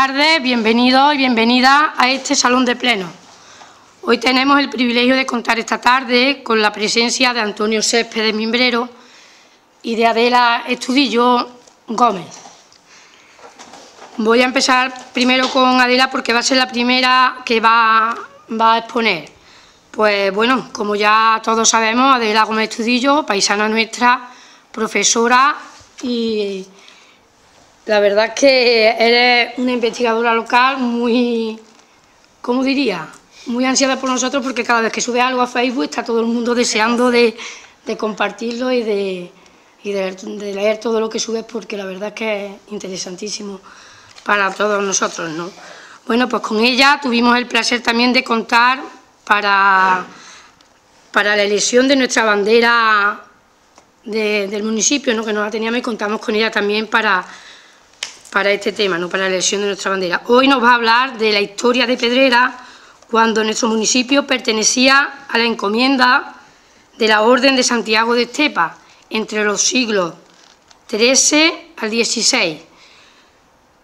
tardes, bienvenidos y bienvenidas a este salón de pleno. Hoy tenemos el privilegio de contar esta tarde con la presencia de Antonio Céspedes Mimbrero y de Adela Estudillo Gómez. Voy a empezar primero con Adela porque va a ser la primera que va a exponer. Pues bueno, como ya todos sabemos, Adela Gómez Estudillo, paisana nuestra, profesora, y la verdad es que eres una investigadora local muy, ¿cómo diría?, muy ansiada por nosotros, porque cada vez que sube algo a Facebook está todo el mundo deseando de compartirlo y de leer todo lo que subes, porque la verdad es que es interesantísimo para todos nosotros, ¿no? Bueno, pues con ella tuvimos el placer también de contar para la elección de nuestra bandera del municipio, ¿no?, que no la teníamos, y contamos con ella también para este tema, ¿no?, para la elección de nuestra bandera. Hoy nos va a hablar de la historia de Pedrera, cuando nuestro municipio pertenecía a la encomienda de la Orden de Santiago de Estepa, entre los siglos XIII al XVI.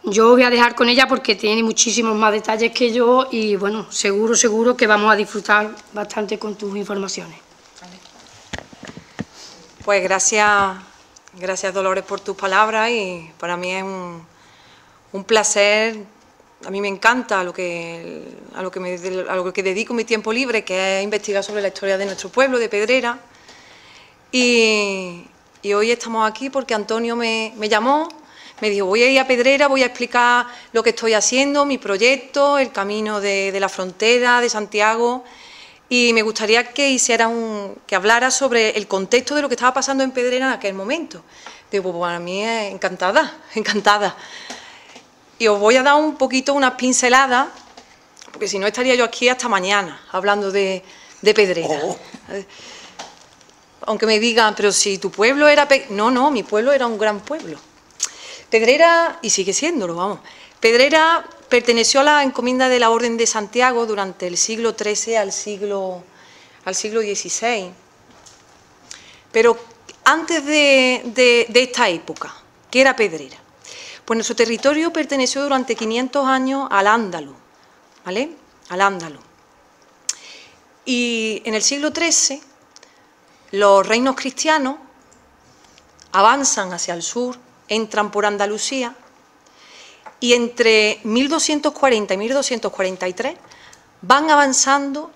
Yo voy a dejar con ella porque tiene muchísimos más detalles que yo y, bueno, seguro que vamos a disfrutar bastante con tus informaciones. Pues gracias Dolores por tus palabras, y para mí es un placer. A mí me encanta a lo que dedico mi tiempo libre, que es investigar sobre la historia de nuestro pueblo, de Pedrera. Y hoy estamos aquí porque Antonio me llamó, me dijo: voy a ir a Pedrera, voy a explicar lo que estoy haciendo, mi proyecto, el camino de la frontera de Santiago, y me gustaría que hablara sobre el contexto de lo que estaba pasando en Pedrera en aquel momento. Digo, pues para mí es encantada. Y os voy a dar un poquito unas pinceladas, porque si no estaría yo aquí hasta mañana hablando de Pedrera. Aunque me digan, pero si tu pueblo era... No, mi pueblo era un gran pueblo. Pedrera, y sigue siéndolo, vamos. Pedrera perteneció a la encomienda de la Orden de Santiago durante el siglo XIII al siglo XVI. Pero antes de esta época, ¿qué era Pedrera? Pues nuestro territorio perteneció durante 500 años al Andaluz, ¿vale? Al Andaluz. Y en el siglo XIII, los reinos cristianos avanzan hacia el sur, entran por Andalucía, y entre 1240 y 1243 van avanzando,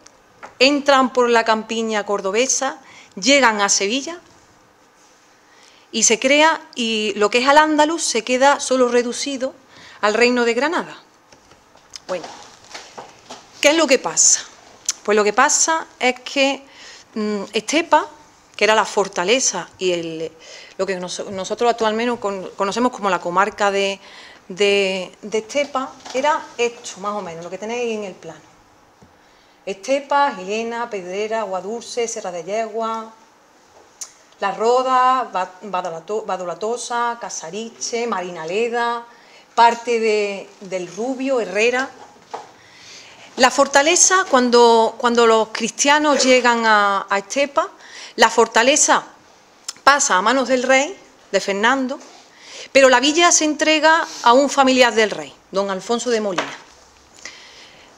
entran por la campiña cordobesa, llegan a Sevilla, y se crea, y lo que es Al-Ándalus se queda solo reducido al reino de Granada. Bueno, ¿qué es lo que pasa? Pues lo que pasa es que Estepa, que era la fortaleza y lo que nosotros actualmente conocemos como la comarca de Estepa, era esto, más o menos, lo que tenéis en el plano. Estepa, Gilena, Pedrera, Aguadulce, Serra de Yegua, La Roda, Badolatosa, Casariche, Marinaleda, parte del Rubio, Herrera. La fortaleza, cuando los cristianos llegan a Estepa, la fortaleza pasa a manos del rey, de Fernando, pero la villa se entrega a un familiar del rey, don Alfonso de Molina.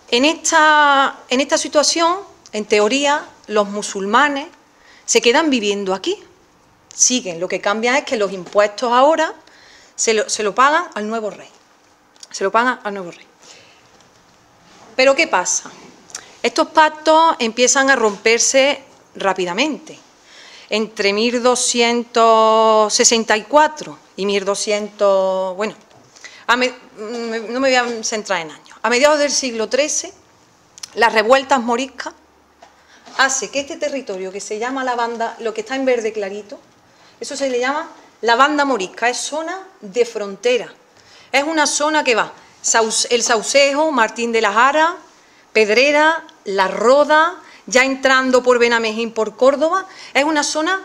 En esta situación, en teoría, los musulmanes se quedan viviendo aquí, siguen. Lo que cambia es que los impuestos ahora se lo pagan al nuevo rey. Pero ¿qué pasa? Estos pactos empiezan a romperse rápidamente. Entre 1264 y 1200... Bueno, no me voy a centrar en años. A mediados del siglo XIII, las revueltas moriscas hace que este territorio, que se llama la banda, lo que está en verde clarito, eso se le llama la banda morisca, es zona de frontera. Es una zona que va el Saucejo, Martín de la Jara, Pedrera, La Roda, ya entrando por Benamejín, por Córdoba. Es una zona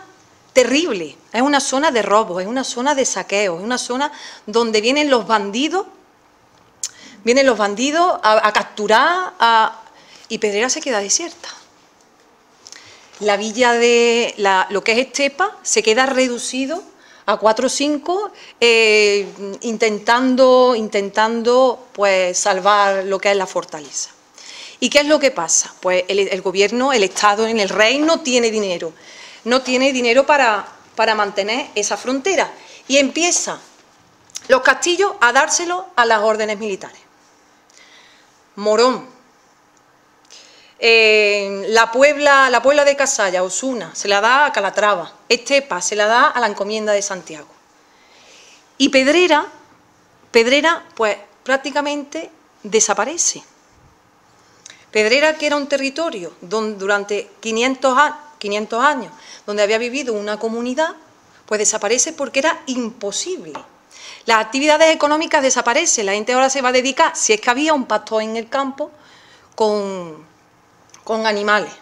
terrible, es una zona de robo, es una zona de saqueo, es una zona donde vienen los bandidos a capturar, y Pedrera se queda desierta. La villa lo que es Estepa se queda reducido a 4 o 5, intentando pues, salvar lo que es la fortaleza. ¿Y qué es lo que pasa? Pues el gobierno, el Estado, en el rey no tiene dinero para mantener esa frontera y empieza los castillos a dárselos a las órdenes militares. Morón, la Puebla de Casalla, Osuna, se la da a Calatrava, Estepa se la da a la encomienda de Santiago. Y Pedrera, pues prácticamente desaparece. Pedrera, que era un territorio donde durante 500 años, donde había vivido una comunidad, pues desaparece porque era imposible. Las actividades económicas desaparecen, la gente ahora se va a dedicar, si es que había un pastor en el campo, con animales.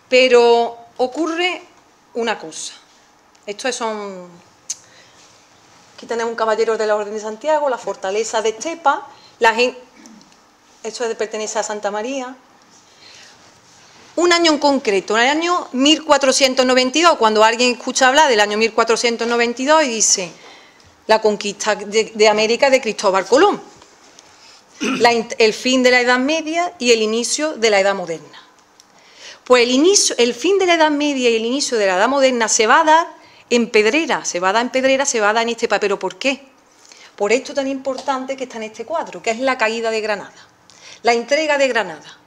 Pero ocurre una cosa. Estos son... Aquí tenemos un caballero de la Orden de Santiago, la fortaleza de Estepa, la gente... Esto pertenece a Santa María. Un año en concreto, en el año 1492, cuando alguien escucha hablar del año 1492 y dice la conquista de América de Cristóbal Colón, el fin de la Edad Media y el inicio de la Edad Moderna. Pues el fin de la Edad Media y el inicio de la Edad Moderna se va a dar en Pedrera, se va a dar en Estepa. ¿Pero por qué? Por esto tan importante que está en este cuadro, que es la caída de Granada. La entrega de Granada,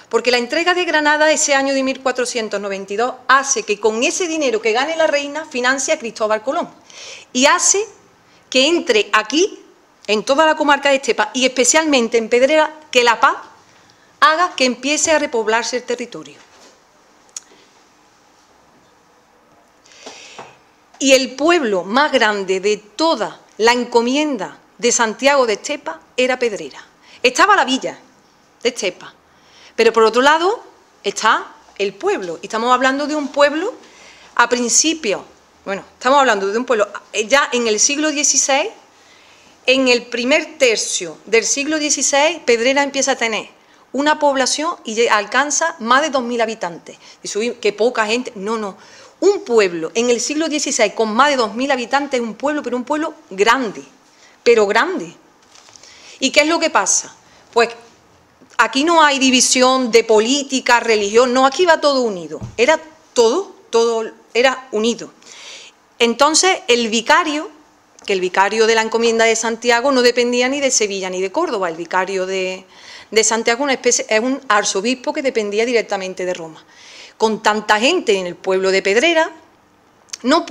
porque la entrega de Granada ese año de 1492 hace que con ese dinero que gane la reina financie a Cristóbal Colón y hace que entre aquí, en toda la comarca de Estepa y especialmente en Pedrera, que la paz haga que empiece a repoblarse el territorio. Y el pueblo más grande de toda la encomienda de Santiago de Estepa era Pedrera. Estaba la villa de Estepa, pero por otro lado está el pueblo, y estamos hablando de un pueblo a principios, estamos hablando de un pueblo ya en el siglo XVI, en el primer tercio del siglo XVI, Pedrera empieza a tener una población y alcanza más de 2.000 habitantes. Y que poca gente, no, un pueblo en el siglo XVI con más de 2.000 habitantes es un pueblo, pero un pueblo grande, pero grande. ¿Y qué es lo que pasa? Pues aquí no hay división de política, religión, no, aquí va todo unido. Era todo era unido. Entonces, el vicario, que el vicario de la encomienda de Santiago no dependía ni de Sevilla ni de Córdoba, el vicario de Santiago es un arzobispo que dependía directamente de Roma. Con tanta gente en el pueblo de Pedrera, no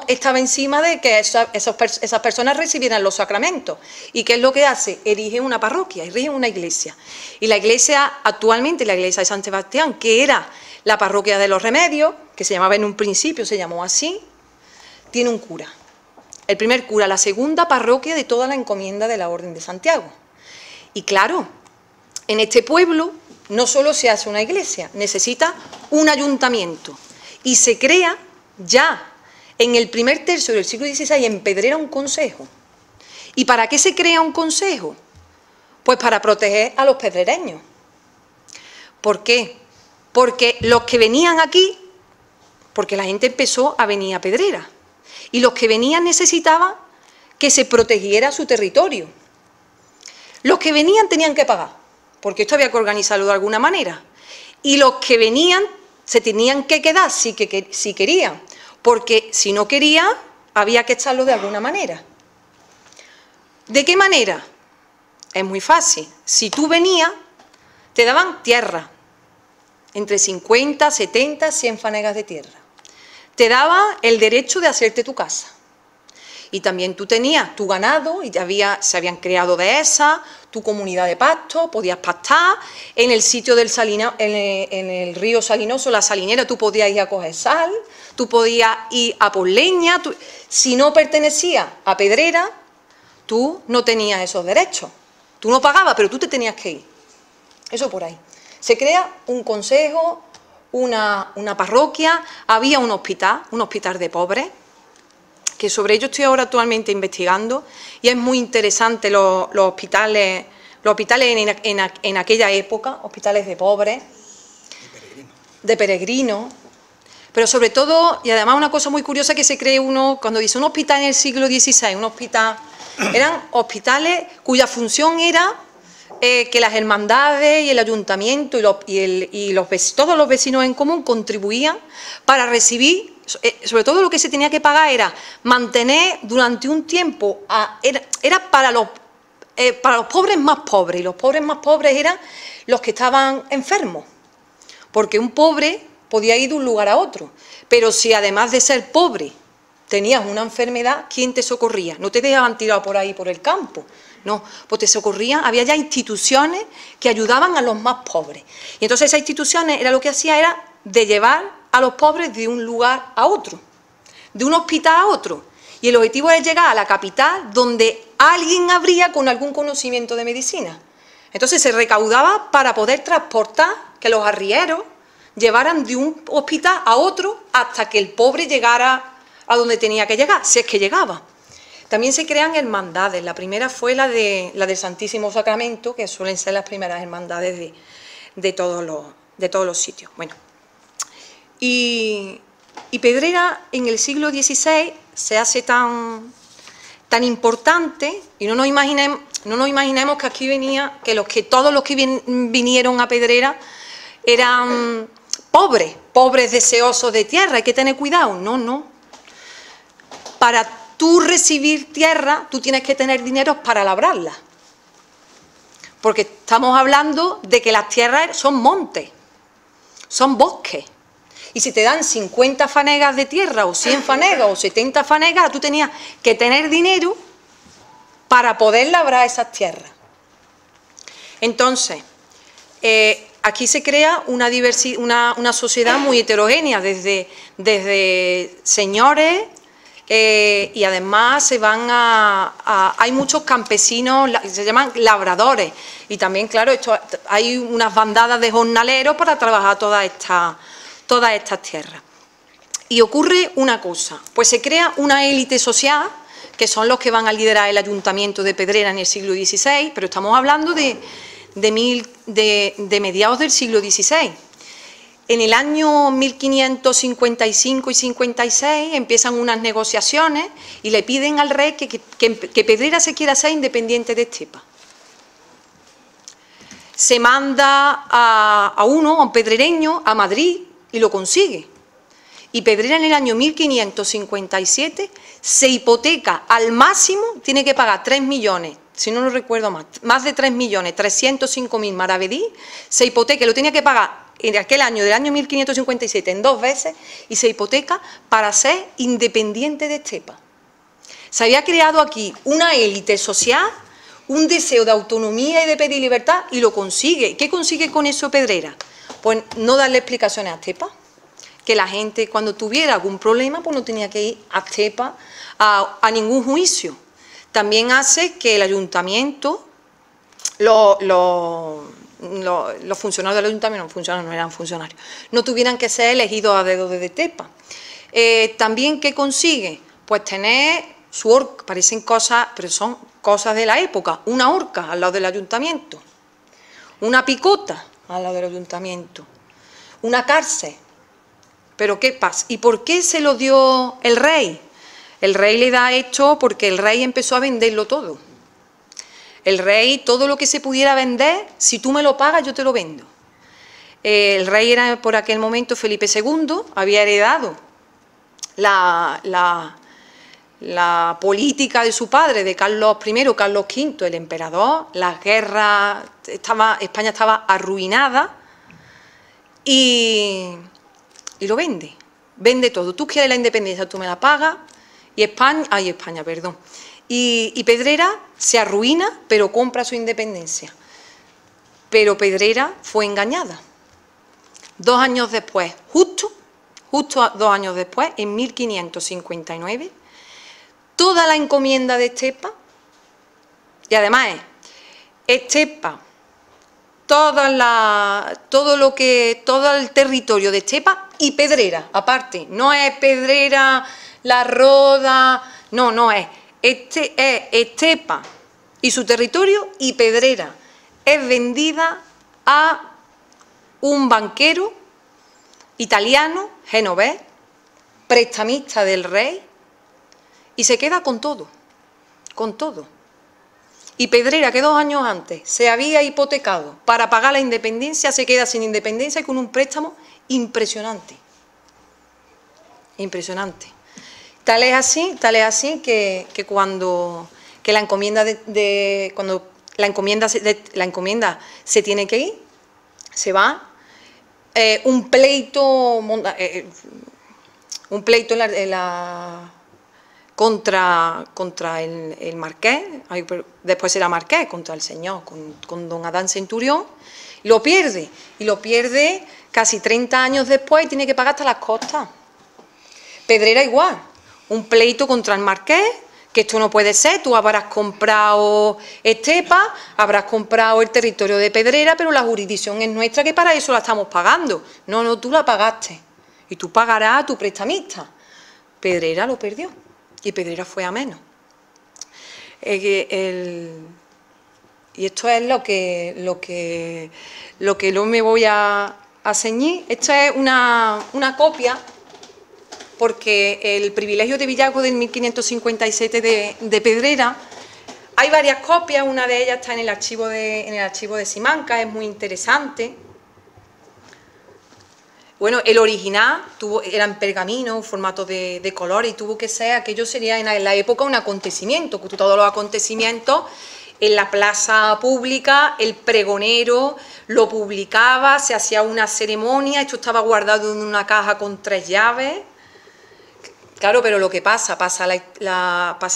estaba encima de que esas personas recibieran los sacramentos. ¿Y qué es lo que hace? Erigen una parroquia, erigen una iglesia. Y la iglesia, actualmente la iglesia de San Sebastián, que era la parroquia de los Remedios, que se llamaba en un principio, se llamó así, tiene un cura. El primer cura, la segunda parroquia de toda la encomienda de la Orden de Santiago. Y claro, en este pueblo no solo se hace una iglesia, necesita un ayuntamiento. Y se crea ya en el primer tercio del siglo XVI en Pedrera un consejo. ¿Y para qué se crea un consejo? Pues para proteger a los pedrereños. ¿Por qué? Porque los que venían aquí, porque la gente empezó a venir a Pedrera, y los que venían necesitaban que se protegiera su territorio. Los que venían tenían que pagar, porque esto había que organizarlo de alguna manera, y los que venían se tenían que quedar si querían, porque si no querían había que echarlo de alguna manera. ¿De qué manera? Es muy fácil. Si tú venías, te daban tierra, entre 50, 70, 100 fanegas de tierra. Te daban el derecho de hacerte tu casa. Y también tú tenías tu ganado, y se habían creado dehesas, tu comunidad de pasto, podías pastar, en el sitio del en el río Salinoso, la salinera, tú podías ir a coger sal, tú podías ir a por leña. Si no pertenecías a Pedrera, tú no tenías esos derechos. Tú no pagabas, pero tú te tenías que ir. Eso por ahí. Se crea un consejo, una parroquia, había un hospital de pobres, que sobre ello estoy ahora actualmente investigando, y es muy interesante los hospitales en aquella época, hospitales de pobres, de peregrinos, Pero sobre todo, y además una cosa muy curiosa que se cree uno, cuando dice un hospital en el siglo XVI, un hospital, eran hospitales cuya función era que las hermandades y el ayuntamiento y todos los vecinos en común contribuían para recibir, sobre todo lo que se tenía que pagar era mantener durante un tiempo, era para los pobres más pobres, y los pobres más pobres eran los que estaban enfermos, porque un pobre podía ir de un lugar a otro, pero si además de ser pobre tenías una enfermedad, ¿quién te socorría? No te dejaban tirado por ahí por el campo, no, pues te socorrían, había ya instituciones que ayudaban a los más pobres. Y entonces esas instituciones lo que hacía era de llevar a los pobres de un lugar a otro, de un hospital a otro. Y el objetivo era llegar a la capital donde alguien habría con algún conocimiento de medicina. Entonces se recaudaba para poder transportar, que los arrieros llevaran de un hospital a otro hasta que el pobre llegara a donde tenía que llegar, si es que llegaba. También se crean hermandades. La primera fue la del Santísimo Sacramento, que suelen ser las primeras hermandades de todos los sitios. Bueno, y Pedrera en el siglo XVI se hace tan importante, y no nos imaginemos que aquí venía, que todos los que vinieron a Pedrera eran pobres deseosos de tierra. Hay que tener cuidado. No. Para tú recibir tierra, tú tienes que tener dinero para labrarla. Porque estamos hablando de que las tierras son montes, son bosques. Y si te dan 50 fanegas de tierra, o 100 fanegas, o 70 fanegas, tú tenías que tener dinero para poder labrar esas tierras. Entonces, aquí se crea una sociedad muy heterogénea, desde señores, y además hay muchos campesinos, se llaman labradores, y también, claro, hay unas bandadas de jornaleros para trabajar todas estas tierras. Y ocurre una cosa, pues se crea una élite social, que son los que van a liderar el ayuntamiento de Pedrera en el siglo XVI, pero estamos hablando de mediados del siglo XVI. En el año 1555 y 56 empiezan unas negociaciones y le piden al rey que Pedrera se quiera ser independiente de Estepa. Se manda a un pedrereño, a Madrid, y lo consigue. Y Pedrera en el año 1557 se hipoteca al máximo, tiene que pagar 3 millones, si no lo recuerdo más de 3.305.000 maravedí, se hipoteca, lo tenía que pagar en aquel año, del año 1557, en 2 veces, y se hipoteca para ser independiente de Estepa. Se había creado aquí una élite social, un deseo de autonomía y de pedir libertad, y lo consigue. ¿Qué consigue con eso Pedrera? Pues no darle explicaciones a Estepa, que la gente cuando tuviera algún problema pues no tenía que ir a Estepa a ningún juicio. También hace que el ayuntamiento, los funcionarios del ayuntamiento, no eran funcionarios, no tuvieran que ser elegidos a dedo de Estepa. También, ¿qué consigue? Pues tener su horca, parecen cosas, pero son cosas de la época, una horca al lado del ayuntamiento, una picota al lado del ayuntamiento, una cárcel. ¿Pero qué pasa? ¿Y por qué se lo dio el rey? El rey le da esto porque el rey empezó a venderlo todo. El rey, todo lo que se pudiera vender, si tú me lo pagas, yo te lo vendo. El rey era por aquel momento Felipe II, había heredado la política de su padre, de Carlos I, Carlos V, el emperador, las guerras, España estaba arruinada y lo vende todo. Tú quieres la independencia, tú me la pagas, y y Pedrera se arruina, pero compra su independencia. Pero Pedrera fue engañada. 2 años después, justo 2 años después, en 1559, toda la encomienda de Estepa, y además Estepa, todo el territorio de Estepa y Pedrera, aparte, no es Pedrera, La Roda, no es Estepa y su territorio, y Pedrera es vendida a un banquero italiano, genovés, prestamista del rey, y se queda con todo, con todo. Y Pedrera, que 2 años antes se había hipotecado para pagar la independencia, se queda sin independencia y con un préstamo impresionante. Impresionante. Tal es así que cuando la encomienda cuando la encomienda se tiene que ir, se va, un pleito contra el marqués, después era marqués, contra el señor, con don Adán Centurión, lo pierde, y lo pierde casi 30 años después y tiene que pagar hasta las costas. Pedrera igual, un pleito contra el marqués, que esto no puede ser, tú habrás comprado Estepa, habrás comprado el territorio de Pedrera, pero la jurisdicción es nuestra, que para eso la estamos pagando. No, no, tú la pagaste, y tú pagarás a tu prestamista. Pedrera lo perdió, y Pedrera fue a menos. Y esto es lo que no me voy a ceñir. Esta es una copia, porque el privilegio de Villagos del 1557 de Pedrera, hay varias copias, una de ellas está en el archivo de Simancas, es muy interesante. Bueno, el original era en pergamino, un formato de color, y tuvo que ser, aquello sería en la época un acontecimiento, todos los acontecimientos en la plaza pública, el pregonero lo publicaba, se hacía una ceremonia, esto estaba guardado en una caja con 3 llaves. Claro, pero lo que pasa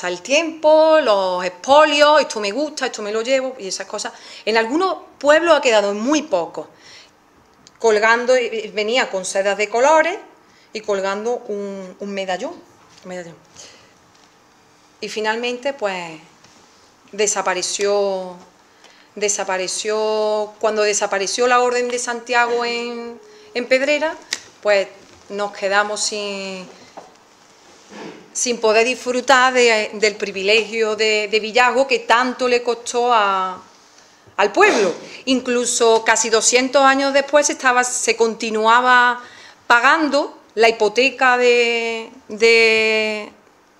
el tiempo, los expolios, esto me gusta, esto me lo llevo, y esas cosas. En algunos pueblos ha quedado, en muy pocos, colgando, venía con sedas de colores y colgando un medallón. Y finalmente, pues, desapareció, cuando desapareció la Orden de Santiago en Pedrera, pues nos quedamos sin poder disfrutar del privilegio de Villagos que tanto le costó al pueblo. Incluso casi 200 años después se continuaba pagando la hipoteca de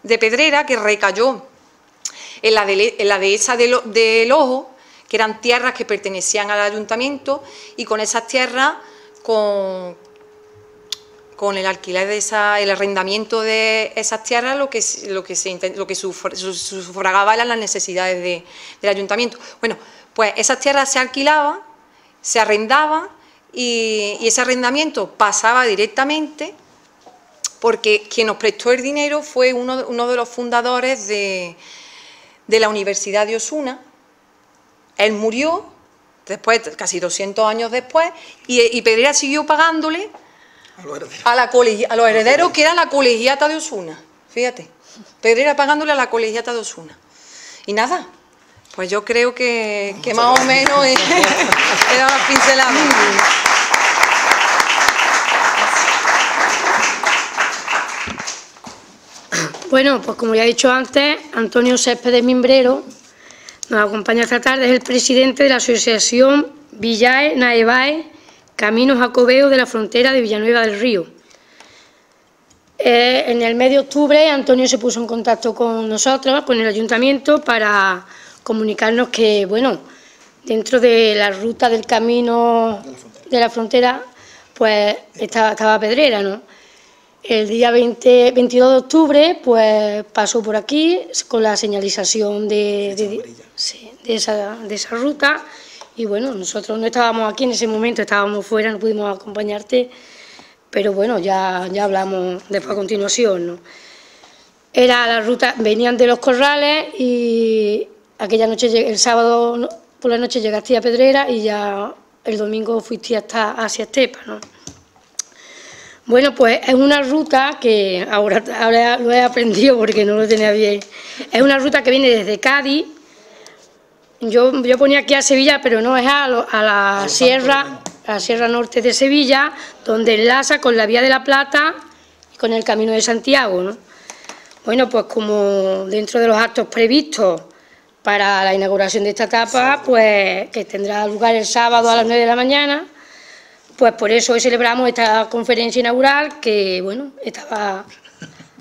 Pedrera, que recayó en la dehesa del Ojo, que eran tierras que pertenecían al ayuntamiento, y con esas tierras, con el alquiler el arrendamiento de esas tierras, lo que sufragaba eran las necesidades del ayuntamiento. Bueno, pues esas tierras se alquilaban, se arrendaban, y ese arrendamiento pasaba directamente, porque quien nos prestó el dinero fue uno de los fundadores de la Universidad de Osuna. Él murió después, casi 200 años después, y Pedrera siguió pagándole a los herederos, que era la colegiata de Osuna. Fíjate, Pedrera pagándole a la colegiata de Osuna. Y nada, pues yo creo que más o menos he dado las pinceladas. Bueno, pues como ya he dicho antes, Antonio Céspedes Mimbrero nos acompaña esta tarde, es el presidente de la Asociación Villae Naevae Camino Jacobeo de la frontera de Villanueva del Río. En el mes de octubre Antonio se puso en contacto con nosotros, con el ayuntamiento, para comunicarnos que, bueno, dentro de la ruta del camino de la frontera, pues estaba Pedrera, ¿no? El día 22 de octubre, pues pasó por aquí con la señalización de esa ruta. Y bueno, nosotros no estábamos aquí en ese momento, estábamos fuera, no pudimos acompañarte, pero bueno, ya hablamos después a continuación, ¿no? Era la ruta, venían de Los Corrales, y aquella noche, el sábado por la noche llegaste a Pedrera, y ya el domingo fuiste hacia Estepa, ¿no? Bueno, pues es una ruta que ahora lo he aprendido porque no lo tenía bien. Es una ruta que viene desde Cádiz. Yo ponía aquí a Sevilla, pero no, es a la sierra norte de Sevilla, donde enlaza con la Vía de la Plata y con el Camino de Santiago, ¿no? Bueno, pues como dentro de los actos previstos para la inauguración de esta etapa, pues que tendrá lugar el sábado a las 9 de la mañana, pues por eso celebramos esta conferencia inaugural que, bueno, estaba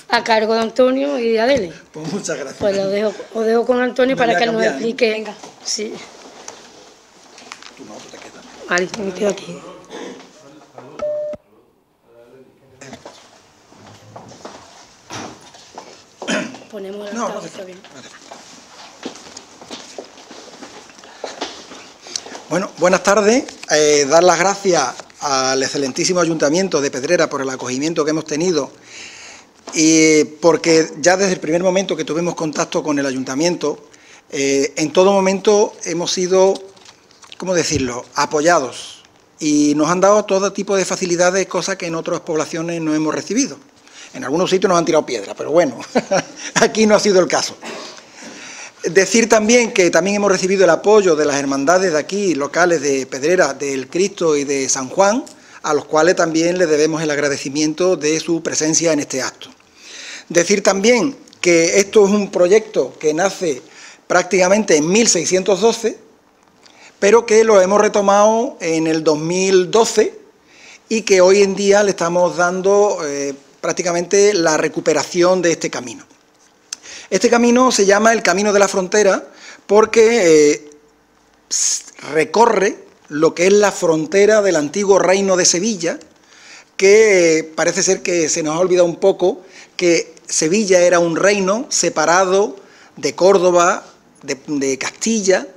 a cargo de Antonio y de Adele. Pues muchas gracias. Pues os dejo con Antonio para que él nos explique. Venga. Sí. Tú no, tú te quedas. Vale, me quedo aquí. Ponemos el altavoz, está bien. Bueno, buenas tardes. Dar las gracias al excelentísimo Ayuntamiento de Pedrera por el acogimiento que hemos tenido, y porque ya desde el primer momento que tuvimos contacto con el Ayuntamiento, en todo momento hemos sido, ¿cómo decirlo?, apoyados, y nos han dado todo tipo de facilidades, cosas que en otras poblaciones no hemos recibido. En algunos sitios nos han tirado piedra, pero bueno, aquí no ha sido el caso. Decir también que también hemos recibido el apoyo de las hermandades de aquí, locales de Pedrera, del Cristo y de San Juan, a los cuales también les debemos el agradecimiento de su presencia en este acto. Decir también que esto es un proyecto que nace prácticamente en 1612, pero que lo hemos retomado en el 2012 y que hoy en día le estamos dando prácticamente la recuperación de este camino. Este camino se llama el Camino de la Frontera porque recorre lo que es la frontera del antiguo reino de Sevilla, que parece ser que se nos ha olvidado un poco que Sevilla era un reino separado de Córdoba, de Castilla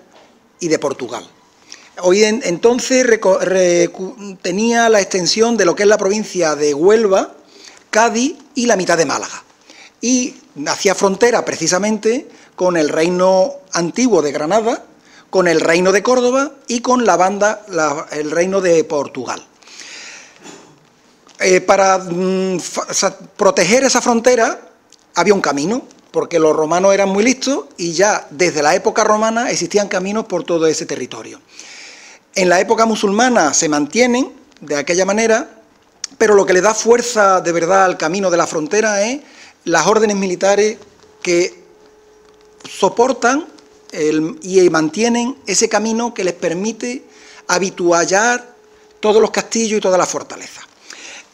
y de Portugal. Hoy entonces tenía la extensión de lo que es la provincia de Huelva, Cádiz y la mitad de Málaga. Y hacía frontera precisamente con el reino antiguo de Granada, con el reino de Córdoba y con el reino de Portugal. Para proteger esa frontera había un camino, porque los romanos eran muy listos y ya desde la época romana existían caminos por todo ese territorio. En la época musulmana se mantienen de aquella manera, pero lo que le da fuerza de verdad al camino de la frontera es las órdenes militares que soportan y mantienen ese camino que les permite habituallar todos los castillos y todas las fortalezas.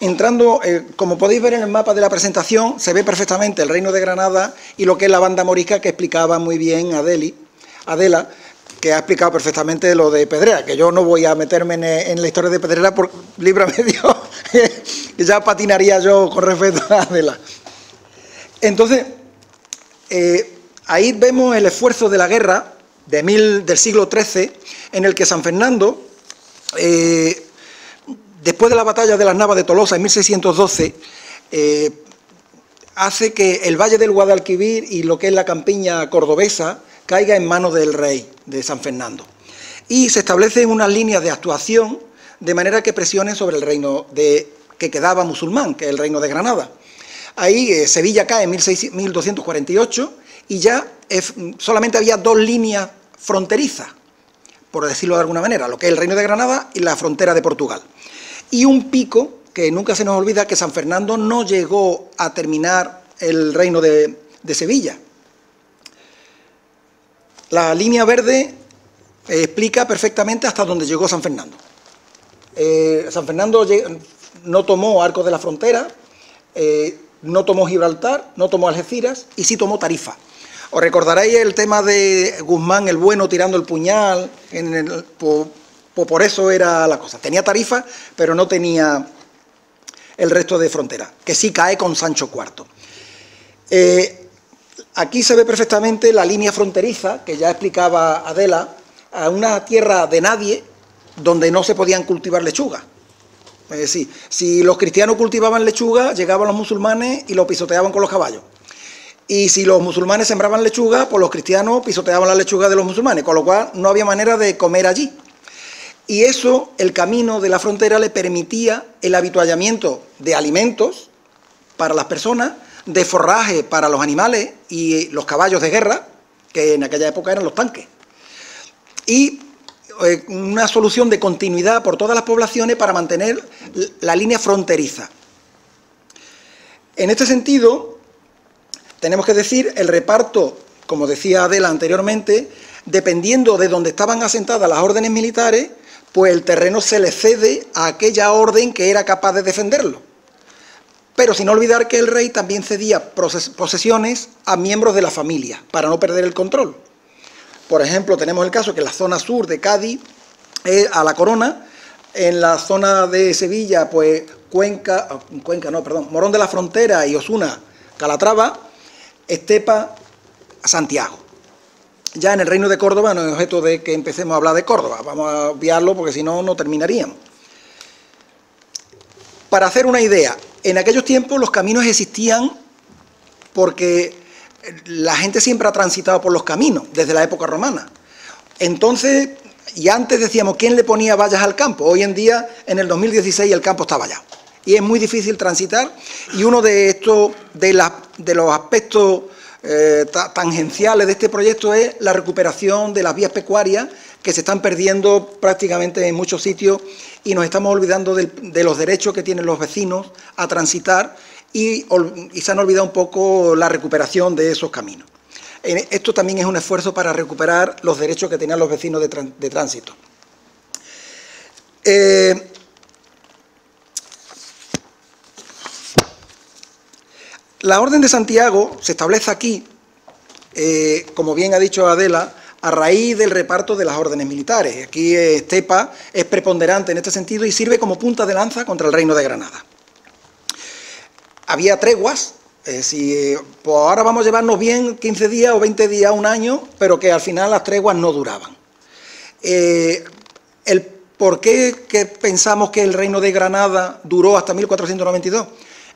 Entrando, como podéis ver en el mapa de la presentación, se ve perfectamente el Reino de Granada y lo que es la banda morisca, que explicaba muy bien Adela, que ha explicado perfectamente lo de Pedrera, que yo no voy a meterme en la historia de Pedrera, por líbrame Dios, que ya patinaría yo con respecto a Adela. Entonces, ahí vemos el esfuerzo de la guerra del siglo XIII, en el que San Fernando, después de la batalla de las Navas de Tolosa en 1612, hace que el Valle del Guadalquivir y lo que es la campiña cordobesa caiga en manos del rey de San Fernando. Y se establecen unas líneas de actuación de manera que presionen sobre el reino que quedaba musulmán, que es el reino de Granada. Ahí Sevilla cae en 1248 y ya solamente había dos líneas fronterizas, por decirlo de alguna manera, lo que es el reino de Granada y la frontera de Portugal. Y un pico, que nunca se nos olvida, que San Fernando no llegó a terminar el reino de Sevilla. La línea verde explica perfectamente hasta dónde llegó San Fernando. San Fernando no tomó Arcos de la Frontera, no tomó Gibraltar, no tomó Algeciras y sí tomó Tarifa. Os recordaréis el tema de Guzmán el Bueno tirando el puñal, por eso era la cosa. Tenía Tarifa, pero no tenía el resto de frontera, que sí cae con Sancho IV. Aquí se ve perfectamente la línea fronteriza, que ya explicaba Adela, a una tierra de nadie, donde no se podían cultivar lechugas. Es decir, si los cristianos cultivaban lechuga, llegaban los musulmanes y lo pisoteaban con los caballos. Y si los musulmanes sembraban lechuga, pues los cristianos pisoteaban la lechuga de los musulmanes, con lo cual no había manera de comer allí. Y eso, el camino de la frontera le permitía el habituallamiento de alimentos para las personas, de forraje para los animales y los caballos de guerra, que en aquella época eran los tanques. Y una solución de continuidad por todas las poblaciones para mantener la línea fronteriza. En este sentido, tenemos que decir el reparto, como decía Adela anteriormente, dependiendo de donde estaban asentadas las órdenes militares, pues el terreno se le cede a aquella orden que era capaz de defenderlo. Pero sin olvidar que el rey también cedía posesiones a miembros de la familia, para no perder el control. Por ejemplo, tenemos el caso que en la zona sur de Cádiz, a la corona, en la zona de Sevilla, pues Morón de la Frontera y Osuna, Calatrava, Estepa, Santiago. Ya en el Reino de Córdoba no es objeto de que empecemos a hablar de Córdoba, vamos a obviarlo porque si no, no terminaríamos. Para hacer una idea, en aquellos tiempos los caminos existían porque la gente siempre ha transitado por los caminos, desde la época romana. Entonces, y antes decíamos, ¿quién le ponía vallas al campo? Hoy en día, en el 2016, el campo está vallado. Y es muy difícil transitar, y uno de estos, de los aspectos tangenciales de este proyecto es la recuperación de las vías pecuarias que se están perdiendo prácticamente en muchos sitios y nos estamos olvidando de los derechos que tienen los vecinos a transitar y se han olvidado un poco la recuperación de esos caminos. Esto también es un esfuerzo para recuperar los derechos que tenían los vecinos de tránsito. La Orden de Santiago se establece aquí, como bien ha dicho Adela, a raíz del reparto de las órdenes militares. Aquí Estepa es preponderante en este sentido y sirve como punta de lanza contra el Reino de Granada. Había treguas, pues ahora vamos a llevarnos bien 15 días o 20 días, un año, pero que al final las treguas no duraban. ¿Por qué que pensamos que el Reino de Granada duró hasta 1492?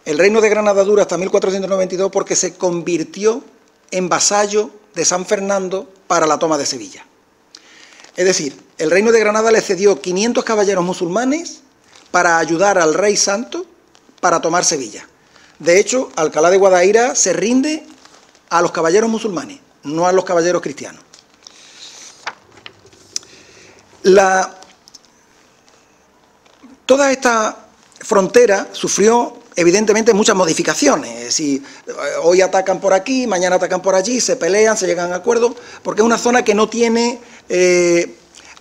El Reino de Granada dura hasta 1492 porque se convirtió en vasallo de San Fernando para la toma de Sevilla. Es decir, el Reino de Granada le cedió 500 caballeros musulmanes para ayudar al Rey Santo para tomar Sevilla. De hecho, Alcalá de Guadaira se rinde a los caballeros musulmanes, no a los caballeros cristianos. Toda esta frontera sufrió evidentemente muchas modificaciones. Si hoy atacan por aquí, mañana atacan por allí, se pelean, se llegan a acuerdos, porque es una zona que no tiene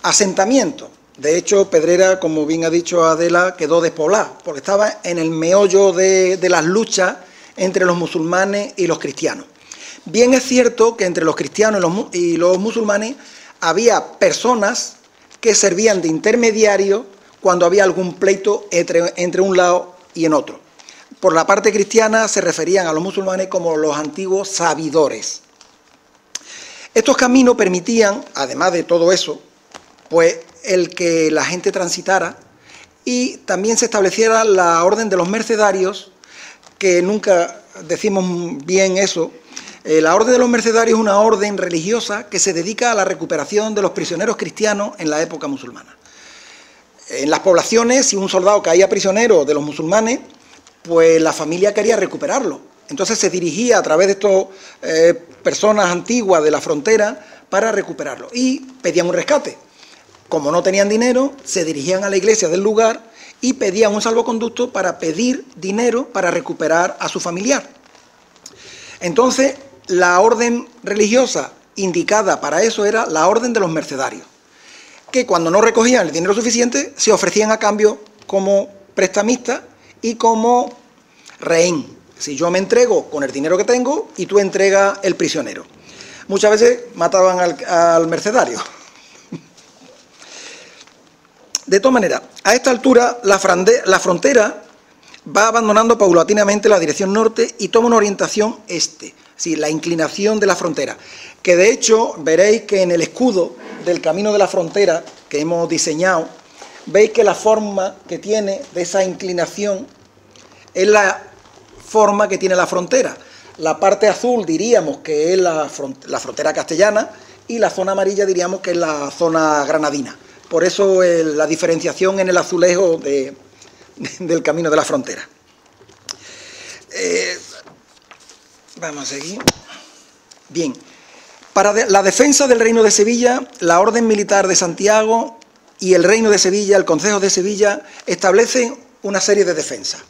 asentamiento. De hecho, Pedrera, como bien ha dicho Adela, quedó despoblada, porque estaba en el meollo de las luchas entre los musulmanes y los cristianos. Bien es cierto que entre los cristianos y los musulmanes había personas que servían de intermediarios cuando había algún pleito entre un lado y en otro. Por la parte cristiana se referían a los musulmanes como los antiguos sabidores. Estos caminos permitían, además de todo eso, pues el que la gente transitara y también se estableciera la orden de los mercedarios, que nunca decimos bien eso. La orden de los mercedarios es una orden religiosa que se dedica a la recuperación de los prisioneros cristianos en la época musulmana. En las poblaciones, si un soldado caía prisionero de los musulmanes, pues la familia quería recuperarlo. Entonces se dirigía a través de estas personas antiguas de la frontera para recuperarlo y pedían un rescate. Como no tenían dinero, se dirigían a la iglesia del lugar y pedían un salvoconducto para pedir dinero para recuperar a su familiar. Entonces, la orden religiosa indicada para eso era la orden de los mercedarios, que cuando no recogían el dinero suficiente se ofrecían a cambio como prestamistas y como rehén. Si yo me entrego con el dinero que tengo y tú entregas el prisionero. Muchas veces mataban al mercenario. De todas maneras, a esta altura la frontera va abandonando paulatinamente la dirección norte y toma una orientación este, sí, la inclinación de la frontera, que de hecho veréis que en el escudo del camino de la frontera que hemos diseñado, veis que la forma que tiene de esa inclinación es la forma que tiene la frontera. La parte azul diríamos que es la frontera castellana y la zona amarilla diríamos que es la zona granadina. Por eso la diferenciación en el azulejo del camino de la frontera. Vamos a seguir. Bien, para la defensa del Reino de Sevilla, la Orden Militar de Santiago y el Reino de Sevilla, el Concejo de Sevilla, establecen una serie de defensas.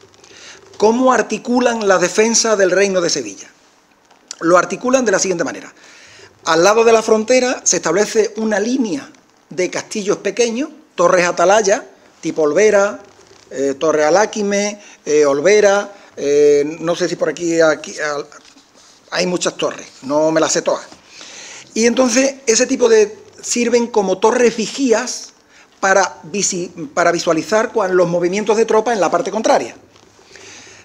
¿Cómo articulan la defensa del Reino de Sevilla? Lo articulan de la siguiente manera. Al lado de la frontera se establece una línea de castillos pequeños, torres atalaya, tipo Olvera, Torre Aláquime, Olvera, no sé si por aquí hay muchas torres, no me las sé todas. Y entonces ese tipo de sirven como torres vigías para visualizar los movimientos de tropa en la parte contraria.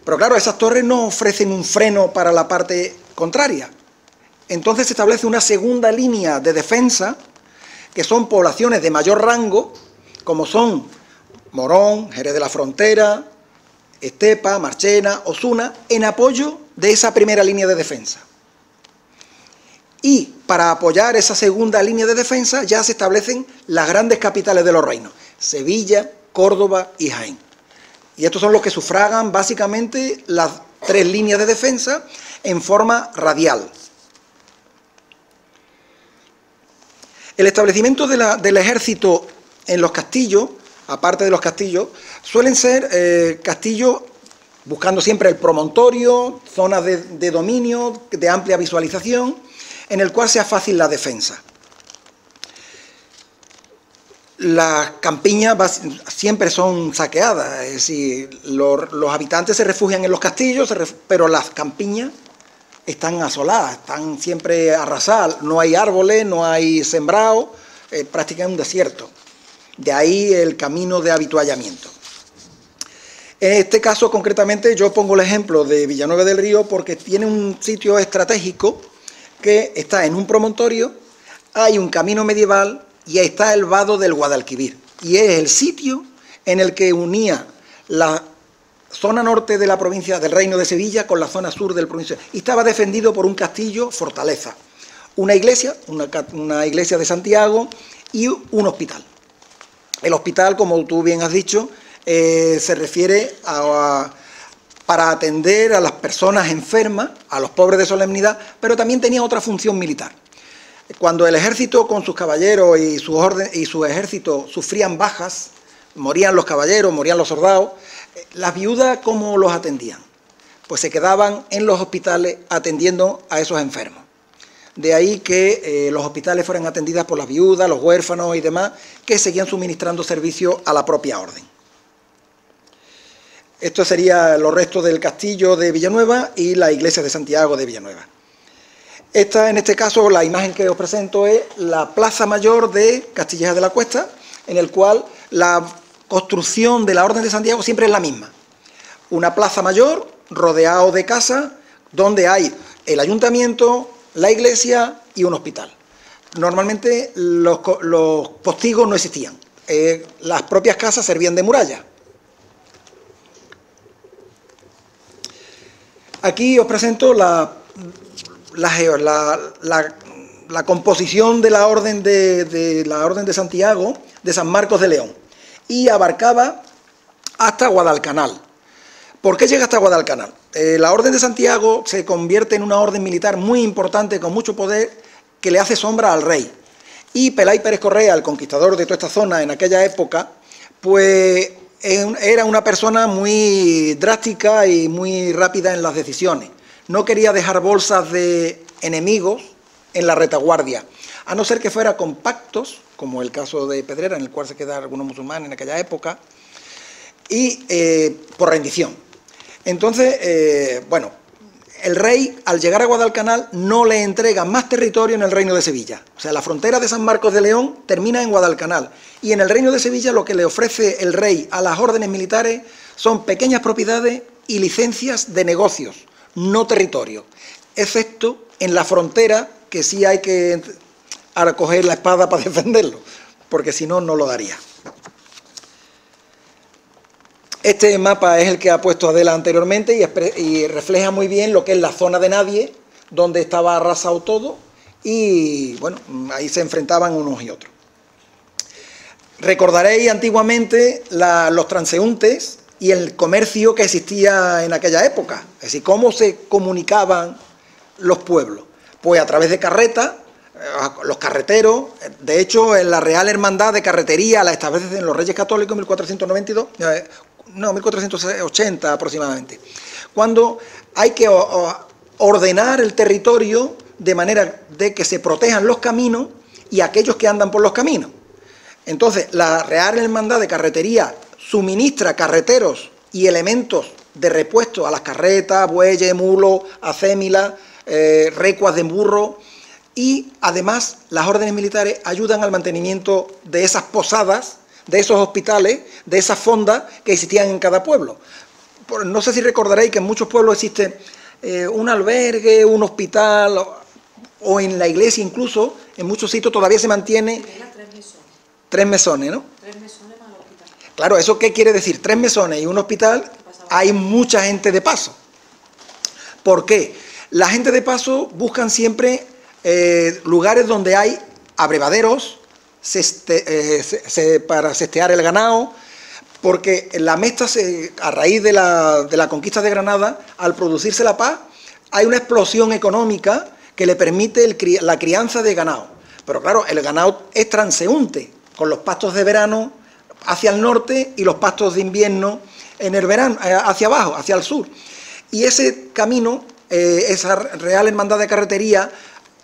Pero claro, esas torres no ofrecen un freno para la parte contraria. Entonces se establece una segunda línea de defensa, que son poblaciones de mayor rango, como son Morón, Jerez de la Frontera, Estepa, Marchena, Osuna, en apoyo de esa primera línea de defensa. Y para apoyar esa segunda línea de defensa ya se establecen las grandes capitales de los reinos, Sevilla, Córdoba y Jaén. Y estos son los que sufragan básicamente las tres líneas de defensa en forma radial. El establecimiento del ejército en los castillos, aparte de los castillos, suelen ser castillos buscando siempre el promontorio, zonas de dominio, de amplia visualización, en el cual sea fácil la defensa. Las campiñas siempre son saqueadas, es decir, los habitantes se refugian en los castillos, pero las campiñas están asoladas, están siempre arrasadas, no hay árboles, no hay sembrado, prácticamente un desierto. De ahí el camino de habituallamiento. En este caso, concretamente, yo pongo el ejemplo de Villanueva del Río porque tiene un sitio estratégico que está en un promontorio, hay un camino medieval y ahí está el vado del Guadalquivir. Y es el sitio en el que unía la zona norte de la provincia del Reino de Sevilla con la zona sur del provincia. Y estaba defendido por un castillo fortaleza, una iglesia de Santiago y un hospital. El hospital, como tú bien has dicho, se refiere para atender a las personas enfermas, a los pobres de solemnidad, pero también tenía otra función militar. Cuando el ejército con sus caballeros y su ejército sufrían bajas, morían los caballeros, morían los soldados, las viudas, ¿cómo los atendían? Pues se quedaban en los hospitales atendiendo a esos enfermos. De ahí que los hospitales fueran atendidas por las viudas, los huérfanos y demás, que seguían suministrando servicio a la propia orden. Esto sería los restos del castillo de Villanueva y la iglesia de Santiago de Villanueva. En este caso, la imagen que os presento es la Plaza Mayor de Castilleja de la Cuesta, en el cual la construcción de la Orden de Santiago siempre es la misma. Una plaza mayor rodeado de casas donde hay el ayuntamiento, la iglesia y un hospital. Normalmente los postigos no existían. Las propias casas servían de muralla. Aquí os presento la composición de la Orden de Santiago de San Marcos de León y abarcaba hasta Guadalcanal. ¿Por qué llega hasta Guadalcanal? La Orden de Santiago se convierte en una orden militar muy importante con mucho poder que le hace sombra al rey. Y Pelay Pérez Correa, el conquistador de toda esta zona en aquella época, pues era una persona muy drástica y muy rápida en las decisiones. No quería dejar bolsas de enemigos en la retaguardia, a no ser que fuera con pactos, como el caso de Pedrera, en el cual se quedaron algunos musulmanes en aquella época, y por rendición. Entonces, bueno, el rey, al llegar a Guadalcanal, no le entrega más territorio en el Reino de Sevilla. O sea, la frontera de San Marcos de León termina en Guadalcanal. Y en el Reino de Sevilla lo que le ofrece el rey a las órdenes militares son pequeñas propiedades y licencias de negocios, no territorio. Excepto en la frontera, que sí hay que coger la espada para defenderlo, porque si no, no lo daría. Este mapa es el que ha puesto Adela anteriormente y refleja muy bien lo que es la zona de nadie, donde estaba arrasado todo y, bueno, ahí se enfrentaban unos y otros. Recordaréis antiguamente los transeúntes y el comercio que existía en aquella época, es decir, cómo se comunicaban los pueblos. Pues a través de carretas, los carreteros, de hecho en la Real Hermandad de Carretería la establecen los Reyes Católicos en 1492, no, 1480 aproximadamente, cuando hay que ordenar el territorio de manera de que se protejan los caminos y aquellos que andan por los caminos. Entonces, la Real Hermandad de Carretería suministra carreteros y elementos de repuesto a las carretas, bueyes, mulos, acémilas, recuas de burro, y además las órdenes militares ayudan al mantenimiento de esas posadas, de esos hospitales, de esas fondas que existían en cada pueblo. No sé si recordaréis que en muchos pueblos existe un albergue, un hospital, o en la iglesia incluso, en muchos sitios todavía se mantiene... 3 mesones, ¿no? 3 mesones más el hospital. Claro, ¿eso qué quiere decir? 3 mesones y un hospital, hay mucha gente de paso. ¿Por qué? La gente de paso buscan siempre lugares donde hay abrevaderos para sestear el ganado, porque la Mesta, a raíz de la conquista de Granada, al producirse la paz, hay una explosión económica que le permite la crianza de ganado. Pero claro, el ganado es transeúnte, con los pastos de verano hacia el norte y los pastos de invierno en el verano, hacia abajo, hacia el sur. Y ese camino, esa Real Hermandad de Carretería,